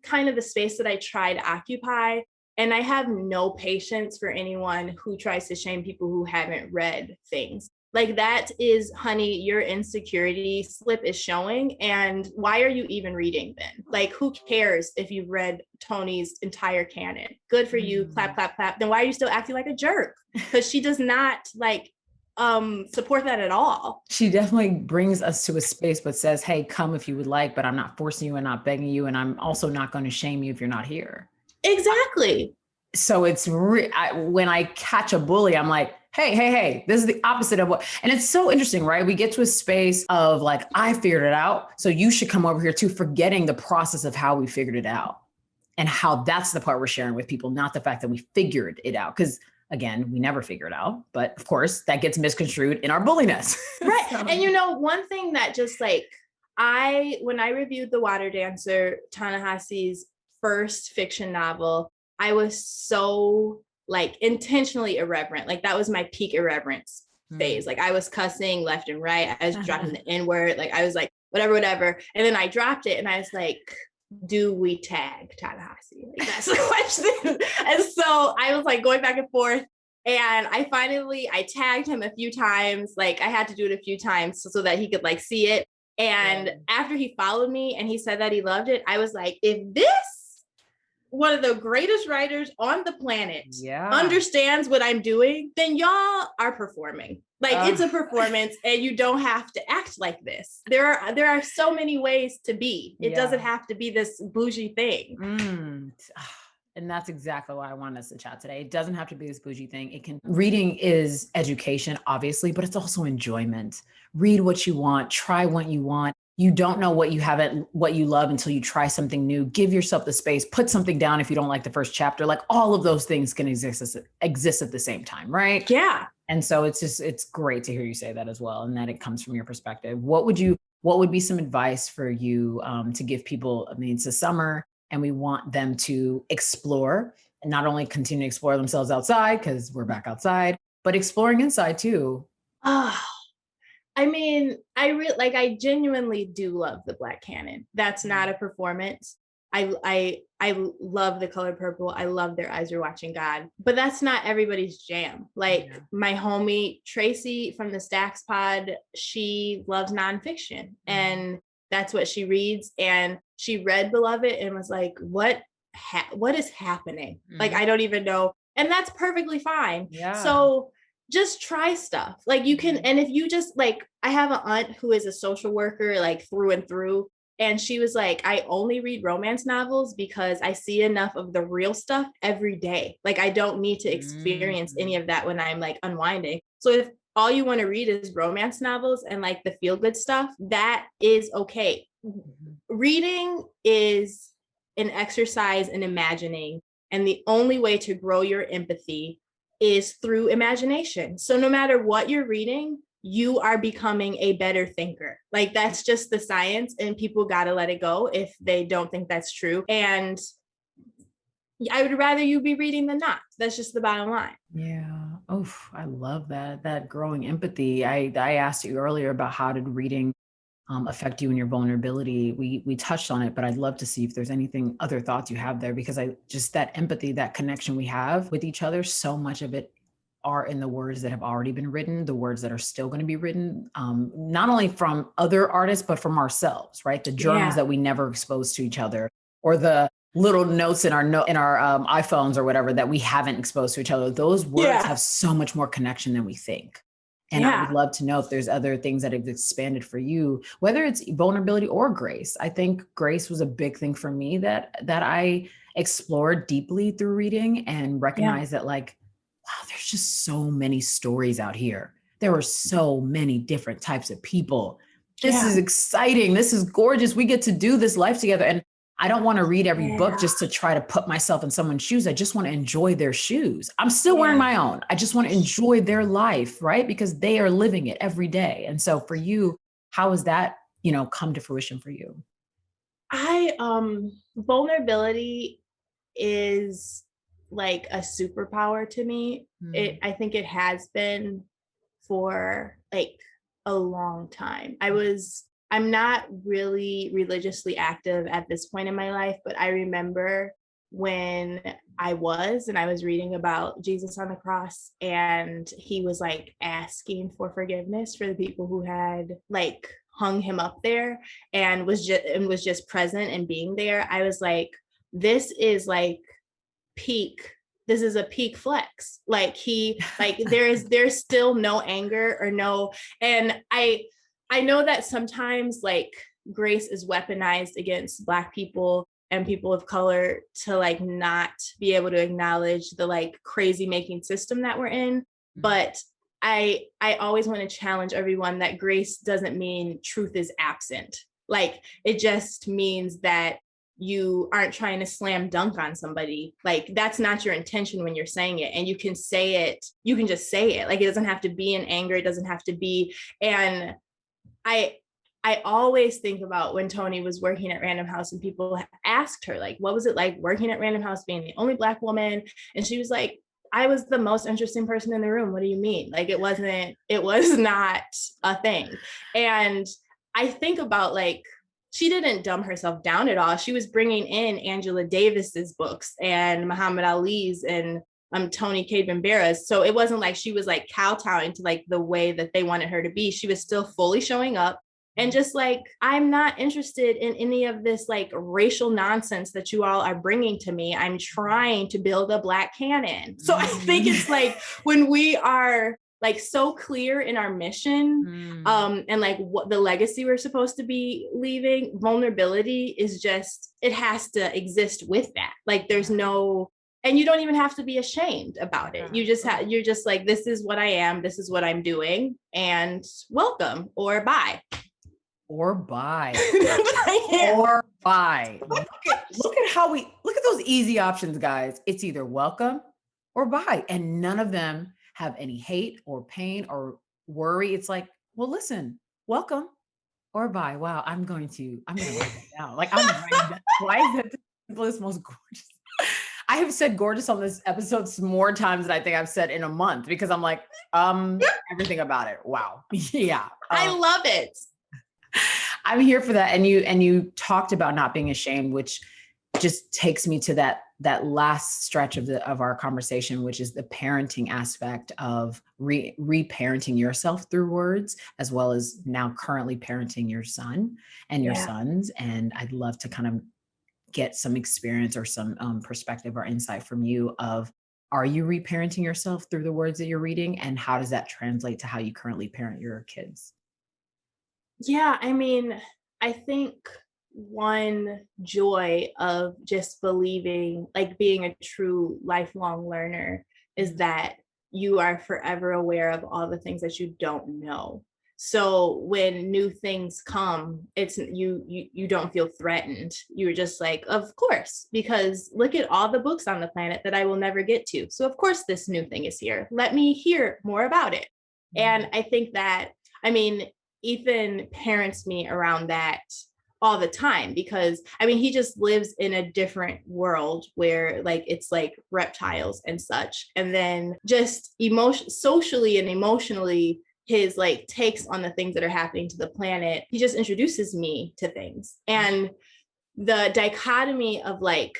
kind of the space that I try to occupy. And I have no patience for anyone who tries to shame people who haven't read things. Like that is, honey, your insecurity slip is showing. And why are you even reading then? Like, who cares if you've read Tony's entire canon? Good for you, clap, clap, clap. Then why are you still acting like a jerk? Because she does not like support that at all. She definitely brings us to a space, but says, hey, come if you would like, but I'm not forcing you and not begging you. And I'm also not going to shame you if you're not here. Exactly. So it's when I catch a bully, I'm like, hey, this is the opposite of what, and it's so interesting, right? We get to a space of like, I figured it out, so you should come over here too, forgetting the process of how we figured it out and how that's the part we're sharing with people, not the fact that we figured it out. Because again, we never figure it out, but of course that gets misconstrued in our bulliness. Right. So. And you know, one thing that just like, when I reviewed The Water Dancer, Ta-Nehisi's first fiction novel, I was so like intentionally irreverent. Like that was my peak irreverence phase. Like I was cussing left and right. I was dropping the N-word. Like I was like, whatever. And then I dropped it and I was like, do we tag Ta-Nehisi? Like that's the question. And so I was like going back and forth. And I tagged him a few times. Like I had to do it a few times so that he could like see it. And after he followed me and he said that he loved it, I was like, if this one of the greatest writers on the planet understands what I'm doing, then y'all are performing. Like it's a performance and you don't have to act like this. There are so many ways to be. It doesn't have to be this bougie thing. And that's exactly why I want us to chat today. It doesn't have to be this bougie thing. Reading is education, obviously, but it's also enjoyment. Read what you want, try what you want. You don't know what you love until you try something new. Give yourself the space, put something down if you don't like the first chapter. Like all of those things can exist at the same time, right? Yeah. And so it's great to hear you say that as well. And that it comes from your perspective. What would be some advice for you to give people? I mean, it's the summer and we want them to explore and not only continue to explore themselves outside because we're back outside, but exploring inside too. I mean, I genuinely do love the Black canon. That's not a performance. I love the color purple. I love Their Eyes Are Watching God, but that's not everybody's jam. Like my homie Tracey from the Stacks Pod, she loves nonfiction and that's what she reads. And she read Beloved and was like, what is happening? Like, I don't even know. And that's perfectly fine. Yeah. So just try stuff. Like you can, and if you just like, I have an aunt who is a social worker, like through and through. And she was like, I only read romance novels because I see enough of the real stuff every day. Like I don't need to experience any of that when I'm like unwinding. So if all you want to read is romance novels and like the feel good stuff, that is okay. Reading is an exercise in imagining. And the only way to grow your empathy is through imagination. So no matter what you're reading, you are becoming a better thinker. Like that's just the science and people got to let it go if they don't think that's true. And I would rather you be reading than not. That's just the bottom line. Yeah. Oh, I love that growing empathy. I asked you earlier about how did reading affect you and your vulnerability. We touched on it, but I'd love to see if there's anything other thoughts you have there, because that empathy, that connection we have with each other, so much of it are in the words that have already been written, the words that are still going to be written, not only from other artists, but from ourselves, right? The journals that we never exposed to each other, or the little notes in our iPhones or whatever that we haven't exposed to each other. Those words have so much more connection than we think. And I would love to know if there's other things that have expanded for you, whether it's vulnerability or grace. I think grace was a big thing for me that I explored deeply through reading and recognized that like, wow, there's just so many stories out here. There are so many different types of people. This is exciting. This is gorgeous. We get to do this life together. And I don't want to read every book just to try to put myself in someone's shoes. I just want to enjoy their shoes. I'm still wearing my own. I just want to enjoy their life, right? Because they are living it every day. And so for you, how has that, come to fruition for you? Vulnerability is like a superpower to me. I think it has been for like a long time. I'm not really religiously active at this point in my life, but I remember when I was reading about Jesus on the cross, and he was like asking for forgiveness for the people who had like hung him up there and was just present and being there. I was like, this is like peak. This is a peak flex. Like there's still no anger or no, and I know that sometimes like grace is weaponized against Black people and people of color to like not be able to acknowledge the like crazy making system that we're in. But I always want to challenge everyone that grace doesn't mean truth is absent. Like it just means that you aren't trying to slam dunk on somebody. Like that's not your intention when you're saying it. And you can say it, you can just say it. Like it doesn't have to be in anger. It doesn't have to be. And I always think about when Toni was working at Random House and people asked her, like, what was it like working at Random House, being the only Black woman? And she was like, I was the most interesting person in the room. What do you mean? Like, it was not a thing. And I think about, like, she didn't dumb herself down at all. She was bringing in Angela Davis's books and Muhammad Ali's and Toni Cade Bambara's. So it wasn't like she was like kowtowing to like the way that they wanted her to be. She was still fully showing up and just like, I'm not interested in any of this like racial nonsense that you all are bringing to me. I'm trying to build a Black canon. So I think it's like when we are like so clear in our mission and like what the legacy we're supposed to be leaving, vulnerability is just, it has to exist with that. Like there's no, and you don't even have to be ashamed about it. You just you're just like, this is what I am. This is what I'm doing, and welcome or bye. Or bye. Or bye. Look at how look at those easy options, guys. It's either welcome or bye. And none of them have any hate or pain or worry. It's like, well, listen, welcome or bye. Wow, I'm gonna write that down. Like I'm writing that. Why is that the simplest, most gorgeous? I have said gorgeous on this episode more times than I think I've said in a month because I'm like, everything about it. Wow. Yeah. I love it. I'm here for that. And you talked about not being ashamed, which just takes me to that last stretch of our conversation, which is the parenting aspect of reparenting yourself through words, as well as now currently parenting your son and your sons. And I'd love to kind of get some experience or some perspective or insight from you of, are you reparenting yourself through the words that you're reading? And how does that translate to how you currently parent your kids? Yeah, I mean, I think one joy of just believing, like being a true lifelong learner, is that you are forever aware of all the things that you don't know. So when new things come, it's you don't feel threatened. You're just like, of course, because look at all the books on the planet that I will never get to. So of course this new thing is here. Let me hear more about it. And I think that, I mean, Ethan parents me around that all the time because I mean, he just lives in a different world where like, it's like reptiles and such. And then just socially and emotionally, his like takes on the things that are happening to the planet, he just introduces me to things. And the dichotomy of like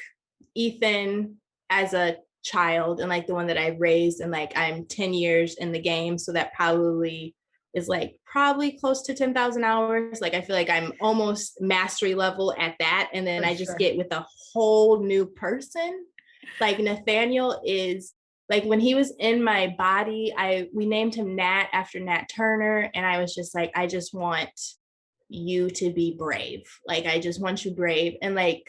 Ethan as a child and like the one that I raised, and like I'm 10 years in the game, so that probably is like probably close to 10,000 hours. Like I feel like I'm almost mastery level at that, and then I just get with a whole new person. Like Nathaniel is like, when he was in my body, we named him Nat after Nat Turner. And I was just like, I just want you to be brave. Like, I just want you brave. And like,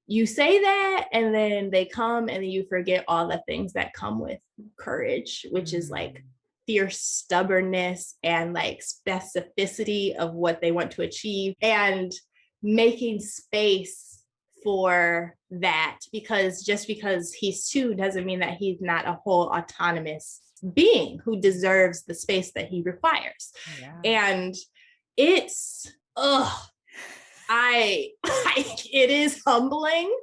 you say that, and then they come, and then you forget all the things that come with courage, which is like fierce stubbornness and like specificity of what they want to achieve, and making space for that, because just because he's 2 doesn't mean that he's not a whole autonomous being who deserves the space that he requires. And it's it is humbling,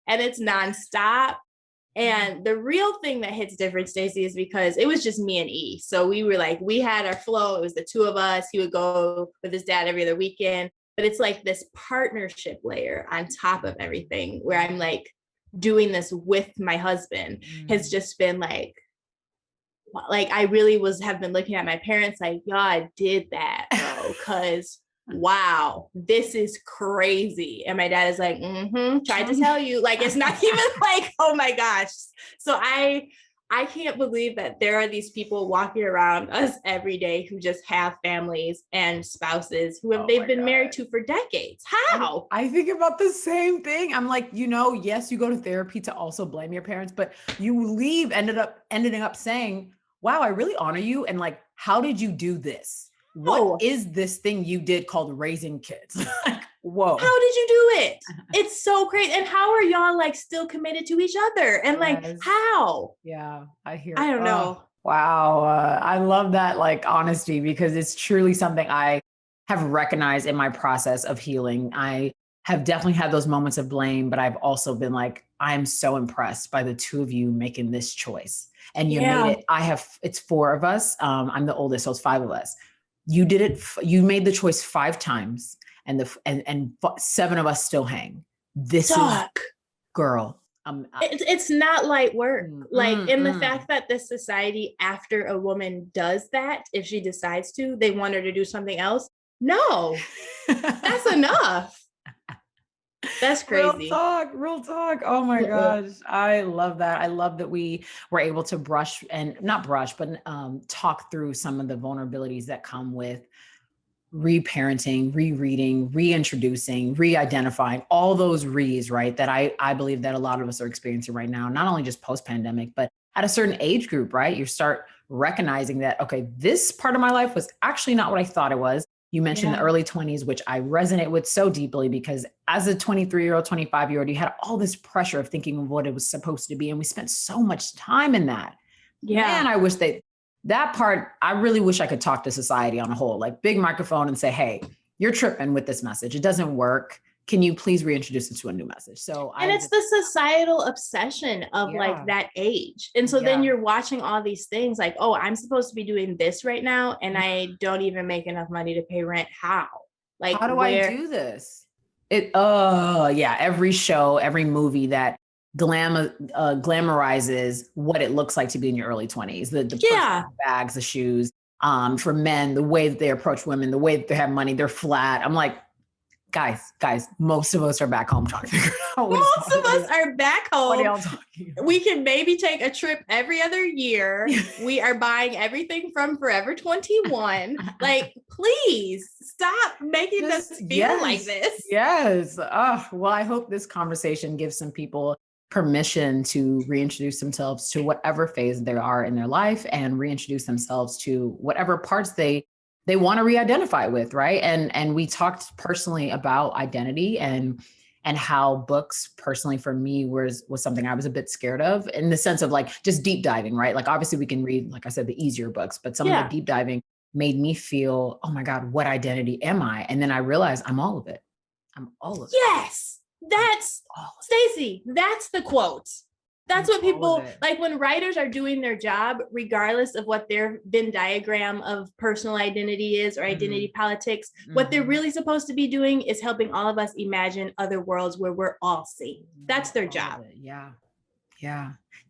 and it's nonstop. And the real thing that hits different, Stacy, is because it was just me and E. So we were like, we had our flow. It was the 2 of us. He would go with his dad every other weekend. But it's like this partnership layer on top of everything, where I'm like doing this with my husband has just been like I really have been looking at my parents like, y'all did that, bro, because wow, this is crazy. And my dad is like, tried to tell you, like, it's not even like, oh my gosh. So I can't believe that there are these people walking around us every day who just have families and spouses who they've been married to for decades. How? I think about the same thing. I'm like, yes, you go to therapy to also blame your parents, but you ended up saying, wow, I really honor you. And like, how did you do this? What is this thing you did called raising kids? Like, whoa. How did you do it? It's so crazy. And how are y'all like still committed to each other? And like, how? Yeah, I don't know. Wow. I love that like honesty, because it's truly something I have recognized in my process of healing. I have definitely had those moments of blame, but I've also been like, I'm so impressed by the two of you making this choice. And you made it. It's four of us. I'm the oldest, so it's five of us. You did it. You made the choice 5 times, and seven of us still hang. This is, girl. It's not light work. And the fact that this society, after a woman does that, if she decides to, they want her to do something else. No, that's enough. That's crazy. Real talk. Oh my gosh. I love that. I love that we were able to talk through some of the vulnerabilities that come with reparenting, rereading, reintroducing, re-identifying, all those re's, right? That I believe that a lot of us are experiencing right now, not only just post-pandemic, but at a certain age group, right? You start recognizing that, okay, this part of my life was actually not what I thought it was. You mentioned the early 20s, which I resonate with so deeply, because as a 23-year-old, 25-year-old, you had all this pressure of thinking of what it was supposed to be. And we spent so much time in that. Yeah. Man, I wish that part, I really wish I could talk to society on a whole, like big microphone and say, hey, you're tripping with this message. It doesn't work. Can you please reintroduce it to a new message? It's the societal obsession of like that age. And so then you're watching all these things like, oh, I'm supposed to be doing this right now, and I don't even make enough money to pay rent. How? Like, how do I do this? Every show, every movie that glamorizes what it looks like to be in your early 20s, the bags, the shoes, for men, the way that they approach women, the way that they have money, they're flat. I'm like, guys, most of us are back home trying to figure out. Most of us are back home. What are y'all talking about? We can maybe take a trip every other year. We are buying everything from Forever 21. Like, please stop making us feel like this. Yes. Well, I hope this conversation gives some people permission to reintroduce themselves to whatever phase they are in their life, and reintroduce themselves to whatever parts they want to re-identify with, right? And we talked personally about identity and how books personally for me was something I was a bit scared of, in the sense of like just deep diving, right? Like obviously we can read, like I said, the easier books, but some of the deep diving made me feel, oh my God, what identity am I? And then I realized I'm all of it. I'm all of it. Yes, that's Stacy. That's the quote. That's what people like when writers are doing their job, regardless of what their Venn diagram of personal identity is or identity politics. What they're really supposed to be doing is helping all of us imagine other worlds where we're all seen. That's their job. Yeah.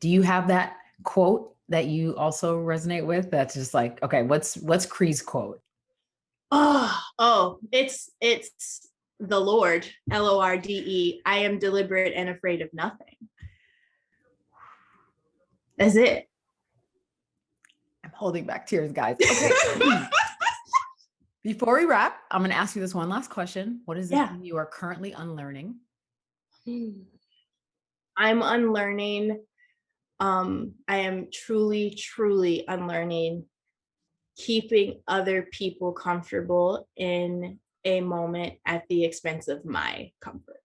Do you have that quote that you also resonate with? That's just like, okay, what's Cree's quote? It's the Lord, Lorde. I am deliberate and afraid of nothing. That's it. I'm holding back tears, guys. Okay. Before we wrap, I'm going to ask you this one last question. What is it you are currently unlearning? I'm unlearning. I am truly, truly unlearning keeping other people comfortable in a moment at the expense of my comfort.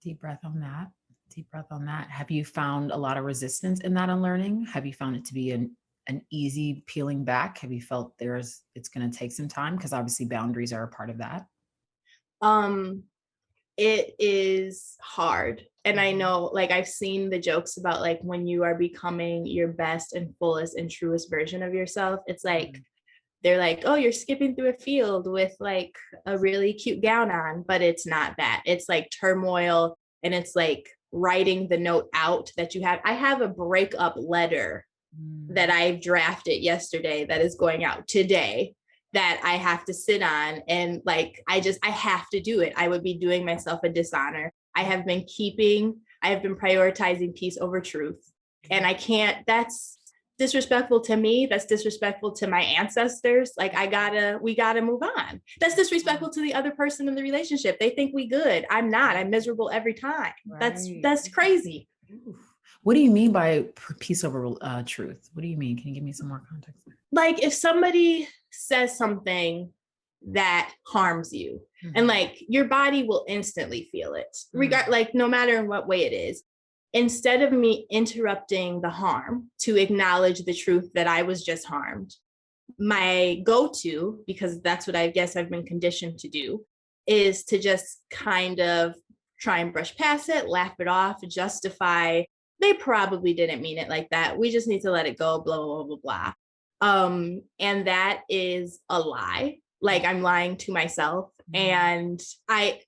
Deep breath on that. Have you found a lot of resistance in that unlearning? Have you found it to be an easy peeling back? Have you felt it's going to take some time? Because obviously boundaries are a part of that. It is hard. And I know, like, I've seen the jokes about like when you are becoming your best and fullest and truest version of yourself, it's like, they're like, oh, you're skipping through a field with like a really cute gown on, but it's not that. It's like turmoil, and it's like writing the note out that you have. I have a breakup letter that I drafted yesterday that is going out today that I have to sit on. And like, I have to do it. I would be doing myself a dishonor. I have been prioritizing peace over truth. And I can't, that's disrespectful to me. That's disrespectful to my ancestors. Like we gotta move on. That's disrespectful to the other person in the relationship. They think we good. I'm not. I'm miserable every time. Right. That's crazy. What do you mean by peace over truth? What do you mean? Can you give me some more context? Like if somebody says something that harms you, and like your body will instantly feel it, like no matter in what way it is. Instead of me interrupting the harm to acknowledge the truth that I was just harmed, my go-to, because that's what I guess I've been conditioned to do, is to just kind of try and brush past it, laugh it off, justify, they probably didn't mean it like that. We just need to let it go, blah, blah, blah, blah, blah. And that is a lie. Like, I'm lying to myself, and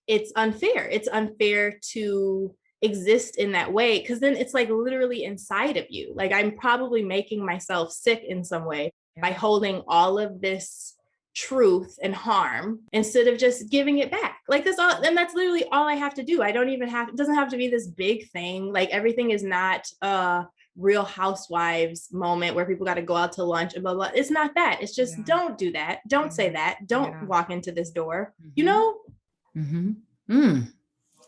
it's unfair. It's unfair to exist in that way, because then it's like literally inside of you. Like, I'm probably making myself sick in some way by holding all of this truth and harm instead of just giving it back. Like, that's all, and that's literally all I have to do. I don't even have, it doesn't have to be this big thing. Like, everything is not a Real Housewives moment where people got to go out to lunch and blah, blah. It's not that. It's just, don't do that. Don't say that. Don't walk into this door, you know?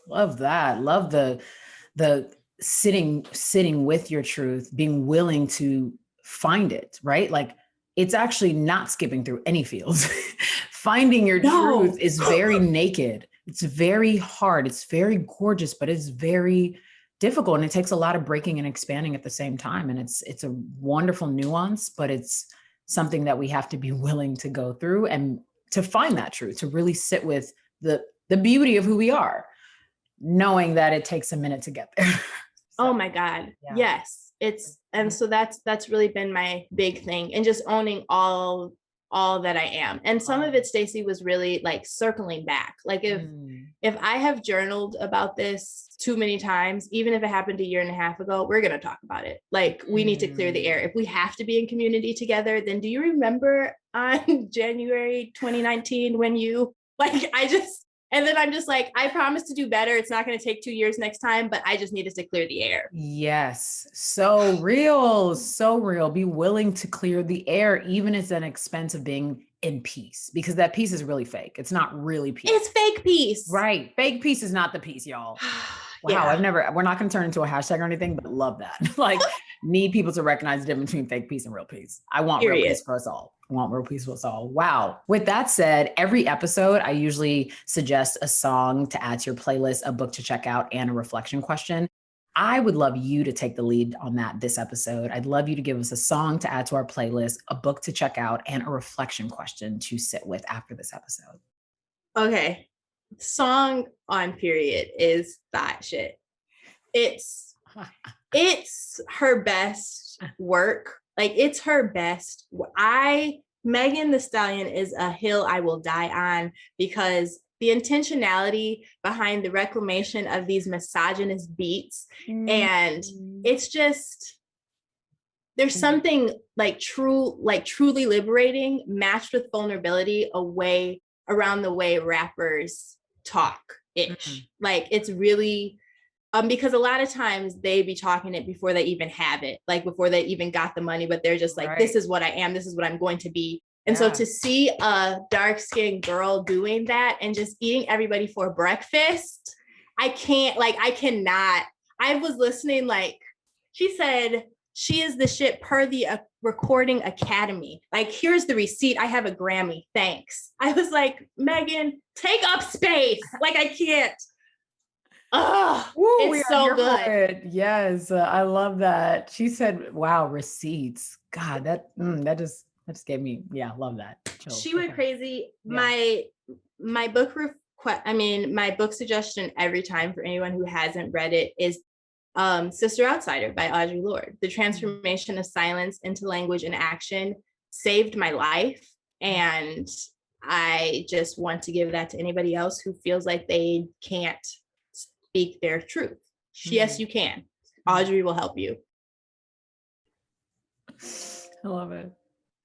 Love that. Love the sitting with your truth, being willing to find it, right? Like, it's actually not skipping through any fields. Finding your truth is very naked. It's very hard. It's very gorgeous, but it's very difficult. And it takes a lot of breaking and expanding at the same time. And it's a wonderful nuance, but it's something that we have to be willing to go through and to find that truth, to really sit with the beauty of who we are, knowing that it takes a minute to get there. Oh my God. Yeah. Yes. And so that's really been my big thing, and just owning all that I am. And some of it, Stacy, was really like circling back. Like, if I have journaled about this too many times, even if it happened a year and a half ago, we're going to talk about it. Like, we need to clear the air. If we have to be in community together, then do you remember on January 2019 when you, like, and then I'm just like, I promise to do better. It's not going to take 2 years next time, but I just needed to clear the air. Yes. So real, so real. Be willing to clear the air, even at an expense of being in peace, because that peace is really fake. It's not really peace. It's fake peace. Right. Fake peace is not the peace, y'all. Wow. We're not going to turn into a hashtag or anything, but love that. Like, need people to recognize the difference between fake peace and real peace. I want real peace for us all. Wow. With that said, every episode, I usually suggest a song to add to your playlist, a book to check out, and a reflection question. I would love you to take the lead on that this episode. I'd love you to give us a song to add to our playlist, a book to check out, and a reflection question to sit with after this episode. Okay. Song on period is Thought Shit. It's her best work. Like, it's her best. Megan Thee Stallion is a hill I will die on, because the intentionality behind the reclamation of these misogynist beats, and it's just, there's something truly liberating, matched with vulnerability, around the way rappers talk ish. Like, it's really, because a lot of times they be talking it before they even have it, like before they even got the money, but they're just like, This is what I am, this is what I'm going to be. And so to see a dark-skinned girl doing that and just eating everybody for breakfast, I cannot. I was listening, like, she said she is the shit per the Recording Academy. Like, here's the receipt. I have a Grammy. Thanks. I was like, Megan, take up space. Like, I can't. Oh, it's so good. Yes, I love that. She said, "Wow, receipts." God, that just gave me, love that. Chills. She went crazy. Yeah. My book my book suggestion every time for anyone who hasn't read it is Sister Outsider by Audre Lorde. The transformation of silence into language and action saved my life, and I just want to give that to anybody else who feels like they can't speak their truth. Yes, you can. Audre will help you. I love it.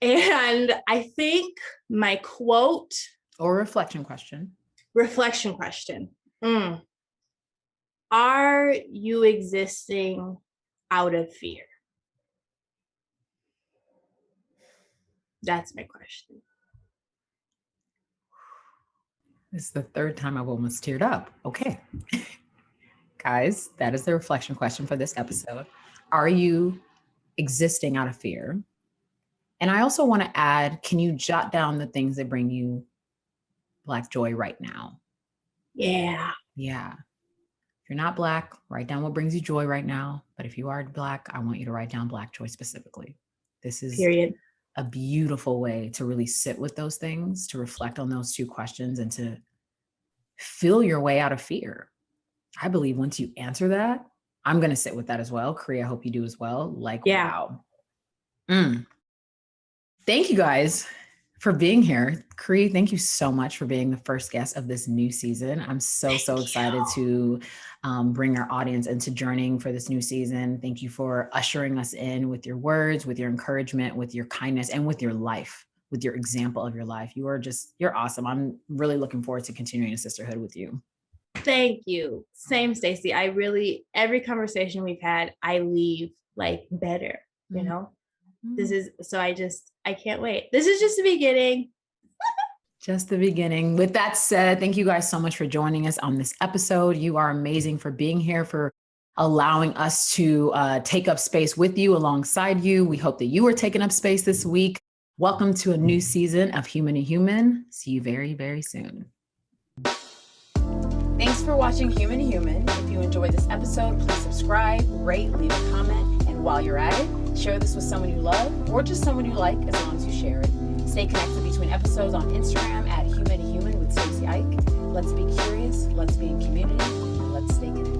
And I think my quote or reflection question. Are you existing out of fear? That's my question. This is the third time I've almost teared up. Okay. Guys, that is the reflection question for this episode. Are you existing out of fear? And I also want to add, can you jot down the things that bring you Black joy right now? Yeah. If you're not Black, write down what brings you joy right now. But if you are Black, I want you to write down Black joy specifically. This is period. a beautiful way to really sit with those things, to reflect on those 2 questions, and to feel your way out of fear. I believe once you answer that, I'm going to sit with that as well. Cree, I hope you do as well. Like, wow. Thank you guys for being here. Cree, thank you so much for being the first guest of this new season. I'm so excited to bring our audience into journeying for this new season. Thank you for ushering us in with your words, with your encouragement, with your kindness, and with your life, with your example of your life. You're awesome. I'm really looking forward to continuing a sisterhood with you. Thank you. Same, Stacy. Every conversation we've had, I leave like better, you know? I can't wait. This is just the beginning. Just the beginning. With that said, thank you guys so much for joining us on this episode. You are amazing for being here, for allowing us to take up space with you, alongside you. We hope that you are taking up space this week. Welcome to a new season of Human to Human. See you very, very soon. Thanks for watching Human to Human. If you enjoyed this episode, please subscribe, rate, leave a comment, and while you're at it, share this with someone you love or just someone you like, as long as you share it. Stay connected between episodes on Instagram at Human to Human with Stacy Ike. Let's be curious, let's be in community, and let's stay connected.